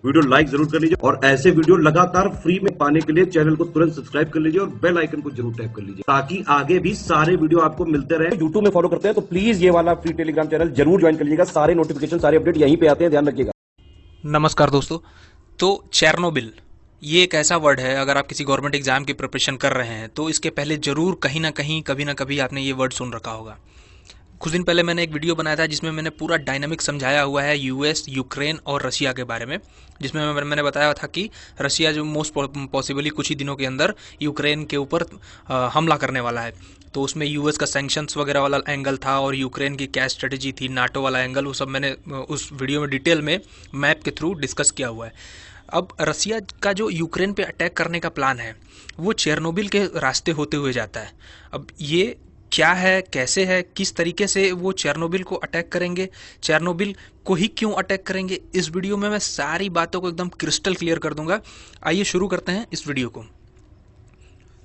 Video like जरूर कर लीजिए और ऐसे वीडियो लगातार फ्री में पाने के लिए चैनल को तुरंत सब्सक्राइब कर लीजिए और बेल आइकन को जरूर टैप कर लीजिए ताकि आगे भी सारे वीडियो आपको मिलते रहे। यूट्यूब में फॉलो करते हैं तो प्लीज ये वाला फ्री टेलीग्राम चैनल जरूर ज्वाइन कर लीजिएगा। सारे नोटिफिकेशन सारे अपडेट यहीं पे आते हैं, ध्यान रखिएगा। नमस्कार दोस्तों। तो चेरनोबिल ये एक ऐसा वर्ड है, अगर आप किसी गवर्नमेंट एग्जाम की प्रिपरेशन कर रहे हैं तो इसके पहले जरूर कहीं ना कहीं कभी ना कभी आपने ये वर्ड सुन रखा होगा। कुछ दिन पहले मैंने एक वीडियो बनाया था जिसमें मैंने पूरा डायनामिक समझाया हुआ है यूएस, यूक्रेन और रशिया के बारे में, जिसमें मैंने बताया था कि रशिया जो मोस्ट पॉसिबली कुछ ही दिनों के अंदर यूक्रेन के ऊपर हमला करने वाला है। तो उसमें यूएस का सैंक्शंस वगैरह वाला एंगल था और यूक्रेन की क्या स्ट्रेटजी थी, नाटो वाला एंगल, वो सब मैंने उस वीडियो में डिटेल में मैप के थ्रू डिस्कस किया हुआ है। अब रसिया का जो यूक्रेन पे अटैक करने का प्लान है वो चेरनोबिल के रास्ते होते हुए जाता है। अब ये क्या है, कैसे है, किस तरीके से वो चेरनोबिल को अटैक करेंगे, चेरनोबिल को ही क्यों अटैक करेंगे, इस वीडियो में मैं सारी बातों को एकदम क्रिस्टल क्लियर कर दूंगा। आइए शुरू करते हैं इस वीडियो को।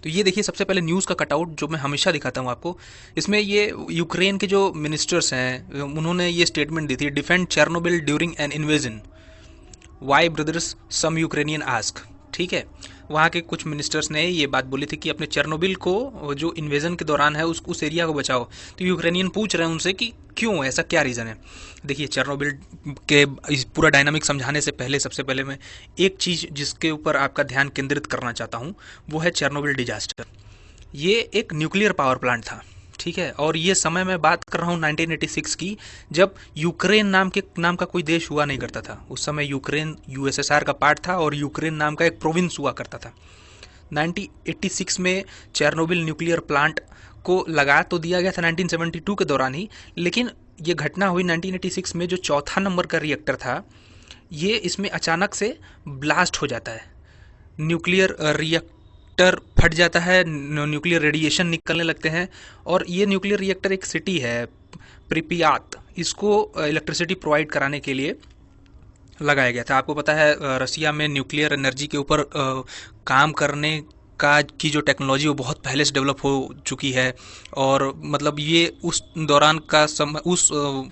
तो ये देखिए, सबसे पहले न्यूज़ का कटआउट जो मैं हमेशा दिखाता हूँ आपको। इसमें ये यूक्रेन के जो मिनिस्टर्स हैं उन्होंने ये स्टेटमेंट दी थी, defend Chernobyl during an invasion, why brothers some Ukrainian ask. ठीक है, वहाँ के कुछ मिनिस्टर्स ने ये बात बोली थी कि अपने चेरनोबिल को जो इन्वेजन के दौरान है उस एरिया को बचाओ। तो यूक्रेनियन पूछ रहे हैं उनसे कि क्यों, ऐसा क्या रीज़न है। देखिए, चेरनोबिल के इस पूरा डायनामिक समझाने से पहले सबसे पहले मैं एक चीज़ जिसके ऊपर आपका ध्यान केंद्रित करना चाहता हूँ वो है चेरनोबिल डिजास्टर। ये एक न्यूक्लियर पावर प्लांट था, ठीक है, और ये समय मैं बात कर रहा हूँ 1986 की, जब यूक्रेन नाम का कोई देश हुआ नहीं करता था। उस समय यूक्रेन यूएसएसआर का पार्ट था और यूक्रेन नाम का एक प्रोविंस हुआ करता था। 1986 में चेरनोबिल न्यूक्लियर प्लांट को लगा तो दिया गया था 1972 के दौरान ही, लेकिन ये घटना हुई 1986 में। जो चौथा नंबर का रिएक्टर था ये इसमें अचानक से ब्लास्ट हो जाता है, न्यूक्लियर रिएक्टर फट जाता है, न्यूक्लियर रेडिएशन निकलने लगते हैं। और ये न्यूक्लियर रिएक्टर एक सिटी है प्रिपियात, इसको इलेक्ट्रिसिटी प्रोवाइड कराने के लिए लगाया गया था। आपको पता है रसिया में न्यूक्लियर एनर्जी के ऊपर काम करने का की जो टेक्नोलॉजी वो बहुत पहले से डेवलप हो चुकी है। और मतलब ये उस दौरान का समय, उस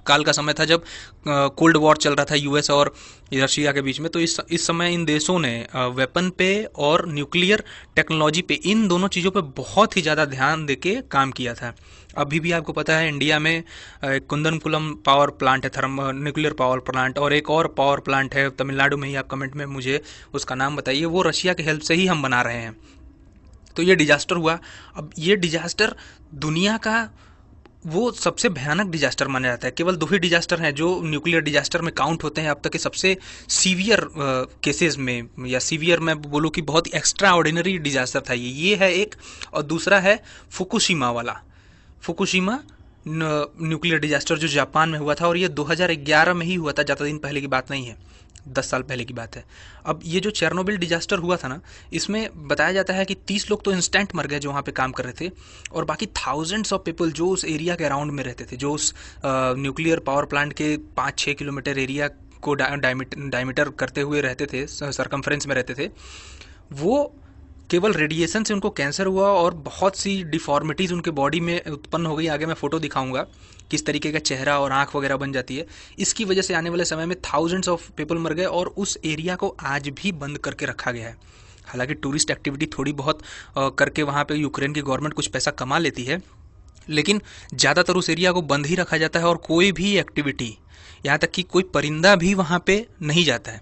काल का समय था जब कोल्ड वॉर चल रहा था यूएस और रशिया के बीच में। तो इस समय इन देशों ने वेपन पे और न्यूक्लियर टेक्नोलॉजी पे, इन दोनों चीज़ों पे बहुत ही ज़्यादा ध्यान देके काम किया था। अभी भी आपको पता है इंडिया में कुंदनकुलम पावर प्लांट है, न्यूक्लियर पावर प्लांट, और एक और पावर प्लांट है तमिलनाडु में ही, आप कमेंट में मुझे उसका नाम बताइए, वो रशिया के हेल्प से ही हम बना रहे हैं। तो ये डिजास्टर हुआ। अब ये डिजास्टर दुनिया का वो सबसे भयानक डिजास्टर माना जाता है। केवल 2 ही डिजास्टर हैं जो न्यूक्लियर डिजास्टर में काउंट होते हैं अब तक के सबसे सीवियर केसेस में, या सीवियर मैं बोलूँ कि बहुत एक्स्ट्रा ऑर्डिनरी डिजास्टर था ये है एक, और दूसरा है फुकुशिमा वाला, फुकुशिमा न्यूक्लियर डिजास्टर जो जापान में हुआ था, और ये 2011 में ही हुआ था, ज़्यादा दिन पहले की बात नहीं है, 10 साल पहले की बात है। अब ये जो चेरनोबिल डिजास्टर हुआ था ना, इसमें बताया जाता है कि 30 लोग तो इंस्टेंट मर गए जो वहाँ पे काम कर रहे थे, और बाकी थाउजेंड्स ऑफ पीपल जो उस एरिया के अराउंड में रहते थे, जो उस न्यूक्लियर पावर प्लांट के 5-6 किलोमीटर एरिया को डायमीटर करते हुए रहते थे, सरकमफ्रेंस में रहते थे, वो केवल रेडिएशन से उनको कैंसर हुआ और बहुत सी डिफॉर्मिटीज़ उनके बॉडी में उत्पन्न हो गई। आगे मैं फ़ोटो दिखाऊंगा किस तरीके का चेहरा और आँख वगैरह बन जाती है। इसकी वजह से आने वाले समय में थाउजेंड्स ऑफ पीपल मर गए, और उस एरिया को आज भी बंद करके रखा गया है। हालांकि टूरिस्ट एक्टिविटी थोड़ी बहुत करके वहाँ पे यूक्रेन की गवर्नमेंट कुछ पैसा कमा लेती है, लेकिन ज़्यादातर उस एरिया को बंद ही रखा जाता है, और कोई भी एक्टिविटी, यहाँ तक कि कोई परिंदा भी वहाँ पे नहीं जाता है।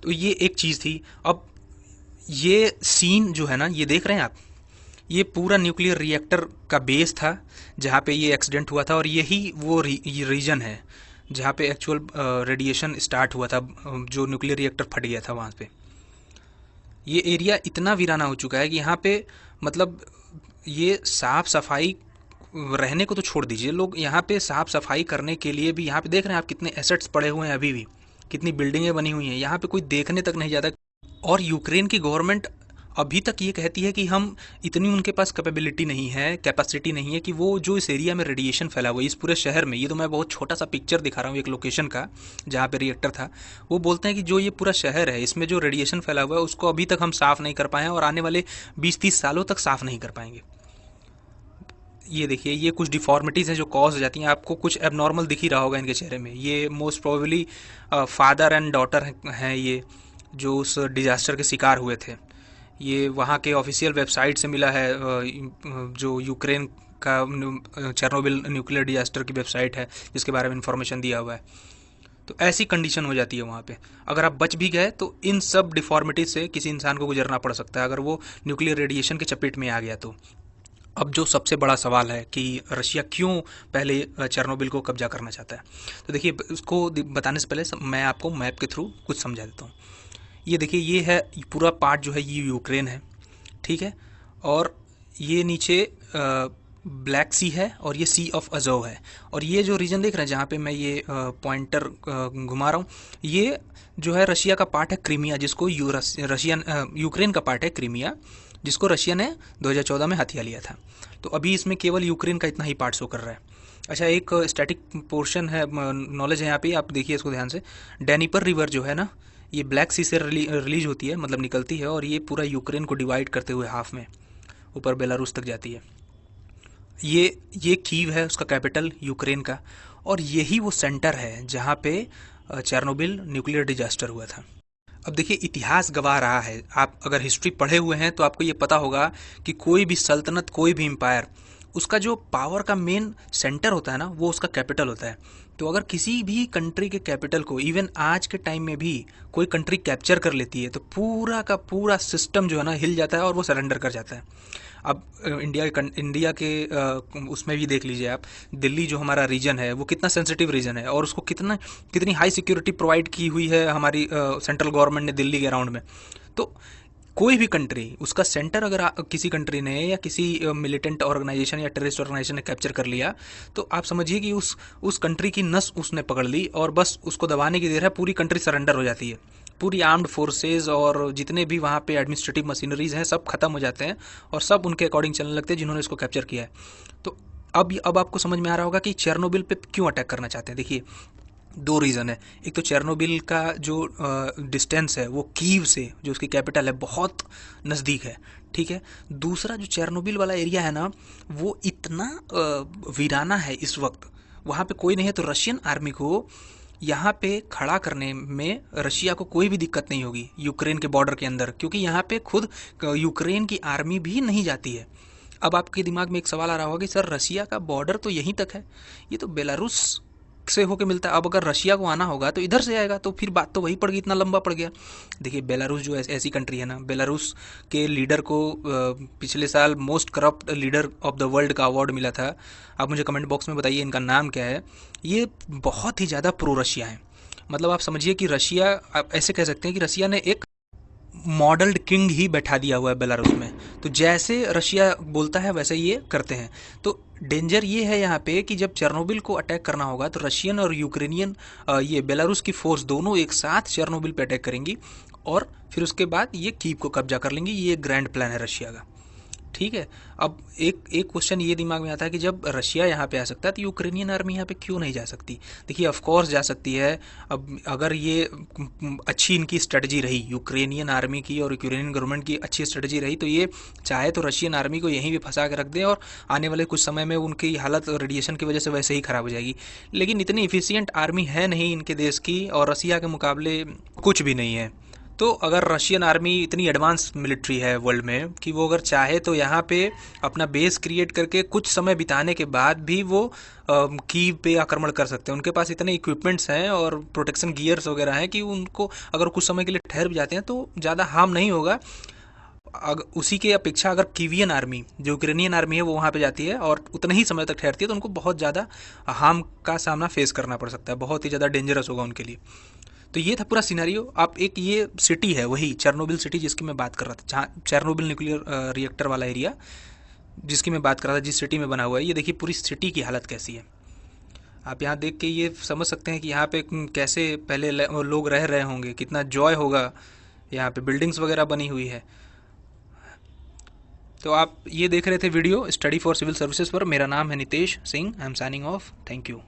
तो ये एक चीज़ थी। अब ये सीन जो है ना, ये देख रहे हैं आप, ये पूरा न्यूक्लियर रिएक्टर का बेस था जहाँ पे ये एक्सीडेंट हुआ था, और यही वो रीजन है जहाँ पे एक्चुअल रेडिएशन स्टार्ट हुआ था, जो न्यूक्लियर रिएक्टर फट गया था वहाँ पे। ये एरिया इतना वीराना हो चुका है कि यहाँ पे मतलब ये साफ सफाई रहने को तो छोड़ दीजिए, लोग यहाँ पे साफ सफाई करने के लिए भी, यहाँ पे देख रहे हैं आप कितने एसेट्स पड़े हुए हैं, अभी भी कितनी बिल्डिंगें बनी हुई हैं, यहाँ पे कोई देखने तक नहीं जाता। और यूक्रेन की गवर्नमेंट अभी तक ये कहती है कि हम इतनी, उनके पास कैपेबिलिटी नहीं है, कैपेसिटी नहीं है कि वो जो इस एरिया में रेडिएशन फैला हुआ है इस पूरे शहर में, ये तो मैं बहुत छोटा सा पिक्चर दिखा रहा हूँ एक लोकेशन का जहाँ पे रिएक्टर था, वो बोलते हैं कि जो ये पूरा शहर है इसमें जो रेडिएशन फैला हुआ है उसको अभी तक हम साफ़ नहीं कर पाए हैं, और आने वाले 20-30 सालों तक साफ़ नहीं कर पाएंगे। ये देखिए, ये कुछ डिफॉर्मिटीज़ हैं जो कॉज हो जाती हैं। आपको कुछ एबनॉर्मल दिख ही रहा होगा इनके चेहरे में। ये most probably father and daughter हैं ये, जो उस डिजास्टर के शिकार हुए थे। ये वहाँ के ऑफिशियल वेबसाइट से मिला है, जो यूक्रेन का चेर्नोबिल न्यूक्लियर डिजास्टर की वेबसाइट है जिसके बारे में इंफॉर्मेशन दिया हुआ है। तो ऐसी कंडीशन हो जाती है वहाँ पे। अगर आप बच भी गए तो इन सब डिफॉर्मिटीज से किसी इंसान को गुजरना पड़ सकता है अगर वो न्यूक्लियर रेडिएशन के चपेट में आ गया तो। अब जो सबसे बड़ा सवाल है कि रशिया क्यों पहले चेर्नोबिल को कब्जा करना चाहता है, तो देखिए उसको बताने से पहले मैं आपको मैप के थ्रू कुछ समझा देता हूँ। ये देखिए, ये है पूरा पार्ट जो है ये यूक्रेन है, ठीक है, और ये नीचे ब्लैक सी है और ये सी ऑफ अजोव है। और ये जो रीजन देख रहे हैं जहाँ पे मैं ये पॉइंटर घुमा रहा हूँ, ये जो है रशिया का पार्ट है क्रीमिया, जिसको यूक्रेन का पार्ट है क्रीमिया, जिसको रशिया ने 2014 में हथिया लिया था। तो अभी इसमें केवल यूक्रेन का इतना ही पार्ट शो कर रहा है। अच्छा, एक स्टैटिक पोर्शन है, नॉलेज है यहाँ पे, आप देखिए इसको ध्यान से। डैनिपर रिवर जो है ना, ये ब्लैक सी से रिलीज होती है, मतलब निकलती है, और ये पूरा यूक्रेन को डिवाइड करते हुए हाफ में ऊपर बेलारूस तक जाती है। ये कीव है उसका कैपिटल यूक्रेन का, और यही वो सेंटर है जहाँ पे चेर्नोबिल न्यूक्लियर डिजास्टर हुआ था। अब देखिए, इतिहास गवाह रहा है, आप अगर हिस्ट्री पढ़े हुए हैं तो आपको ये पता होगा कि कोई भी सल्तनत, कोई भी एम्पायर, उसका जो पावर का मेन सेंटर होता है ना, वो उसका कैपिटल होता है। तो अगर किसी भी कंट्री के कैपिटल को इवन आज के टाइम में भी कोई कंट्री कैप्चर कर लेती है तो पूरा का पूरा सिस्टम जो है ना हिल जाता है और वो सरेंडर कर जाता है। अब इंडिया के उसमें भी देख लीजिए आप, दिल्ली जो हमारा रीजन है वो कितना सेंसिटिव रीजन है, और उसको कितनी हाई सिक्योरिटी प्रोवाइड की हुई है हमारी सेंट्रल गवर्नमेंट ने दिल्ली के अराउंड में। तो कोई भी कंट्री, उसका सेंटर अगर किसी कंट्री ने या किसी मिलिटेंट ऑर्गेनाइजेशन या टेररिस्ट ऑर्गेनाइजेशन ने कैप्चर कर लिया, तो आप समझिए कि उस कंट्री की नस उसने पकड़ ली और बस उसको दबाने की देर है, पूरी कंट्री सरेंडर हो जाती है। पूरी आर्म्ड फोर्सेज और जितने भी वहाँ पे एडमिनिस्ट्रेटिव मशीनरीज हैं सब खत्म हो जाते हैं और सब उनके अकॉर्डिंग चलने लगते हैं जिन्होंने इसको कैप्चर किया है। तो अब आपको समझ में आ रहा होगा कि चेर्नोबिल पे क्यों अटैक करना चाहते हैं। देखिए, दो रीज़न है। एक तो चेर्नोबिल का जो डिस्टेंस है वो कीव से, जो उसकी कैपिटल है, बहुत नज़दीक है, ठीक है। दूसरा, जो चेर्नोबिल वाला एरिया है ना, वो इतना वीराना है इस वक्त, वहाँ पे कोई नहीं है। तो रशियन आर्मी को यहाँ पे खड़ा करने में रशिया को कोई भी दिक्कत नहीं होगी यूक्रेन के बॉर्डर के अंदर, क्योंकि यहाँ पे खुद यूक्रेन की आर्मी भी नहीं जाती है। अब आपके दिमाग में एक सवाल आ रहा होगा कि सर, रशिया का बॉर्डर तो यहीं तक है, ये तो बेलारूस से होके मिलता है, अब अगर रशिया को आना होगा तो इधर से आएगा, तो फिर बात तो वही पड़ गई, इतना लंबा पड़ गया। देखिए, बेलारूस जो ऐसी कंट्री है ना, बेलारूस के लीडर को पिछले साल most corrupt leader of the world का अवार्ड मिला था। आप मुझे कमेंट बॉक्स में बताइए इनका नाम क्या है। ये बहुत ही ज़्यादा प्रो रशिया है, मतलब आप समझिए कि रशिया, आप ऐसे कह सकते हैं कि रशिया ने एक मॉडल्ड किंग ही बैठा दिया हुआ है बेलारूस में। तो जैसे रशिया बोलता है वैसे ये करते हैं। तो डेंजर ये है यहाँ पे कि जब चेर्नोबिल को अटैक करना होगा तो रशियन और यूक्रेनियन, ये बेलारूस की फोर्स दोनों एक साथ चेर्नोबिल पे अटैक करेंगी और फिर उसके बाद ये कीव को कब्जा कर लेंगी। ये ग्रैंड प्लान है रशिया का, ठीक है। अब एक क्वेश्चन ये दिमाग में आता है कि जब रशिया यहाँ पे आ सकता है तो यूक्रेनियन आर्मी यहाँ पे क्यों नहीं जा सकती। देखिए, ऑफ कोर्स जा सकती है। अब अगर ये अच्छी इनकी स्ट्रेटजी रही, यूक्रेनियन आर्मी की और यूक्रेनियन गवर्नमेंट की अच्छी स्ट्रेटजी रही, तो ये चाहे तो रशियन आर्मी को यहीं भी फंसा के रख दें और आने वाले कुछ समय में उनकी हालत रेडिएशन की वजह से वैसे ही ख़राब हो जाएगी। लेकिन इतनी इफिशियंट आर्मी है नहीं इनके देश की, और रशिया के मुकाबले कुछ भी नहीं है। तो अगर रशियन आर्मी इतनी एडवांस मिलिट्री है वर्ल्ड में कि वो अगर चाहे तो यहाँ पे अपना बेस क्रिएट करके कुछ समय बिताने के बाद भी वो कीव पे आक्रमण कर सकते हैं। उनके पास इतने इक्विपमेंट्स हैं और प्रोटेक्शन गियर्स वगैरह हैं कि उनको अगर कुछ समय के लिए ठहर भी जाते हैं तो ज़्यादा हार्म नहीं होगा। उसी के अपेक्षा अगर कीवियन आर्मी, जो यूक्रेनियन आर्मी है, वो वहाँ पे जाती है और उतने ही समय तक ठहरती है तो उनको बहुत ज़्यादा हार्म का सामना फेस करना पड़ सकता है, बहुत ही ज़्यादा डेंजरस होगा उनके लिए। तो ये था पूरा सिनेरियो। आप एक, ये सिटी है वही चेर्नोबिल सिटी जिसकी मैं बात कर रहा था, जहाँ चेर्नोबिल न्यूक्लियर रिएक्टर वाला एरिया जिसकी मैं बात कर रहा था, जिस सिटी में बना हुआ है, ये देखिए पूरी सिटी की हालत कैसी है। आप यहाँ देख के ये समझ सकते हैं कि यहाँ पे कैसे पहले लोग रह रहे होंगे, कितना जॉय होगा। यहाँ पे बिल्डिंग्स वगैरह बनी हुई है। तो आप ये देख रहे थे video study for civil services पर। मेरा नाम है Nitesh Singh. I am signing off. Thank you.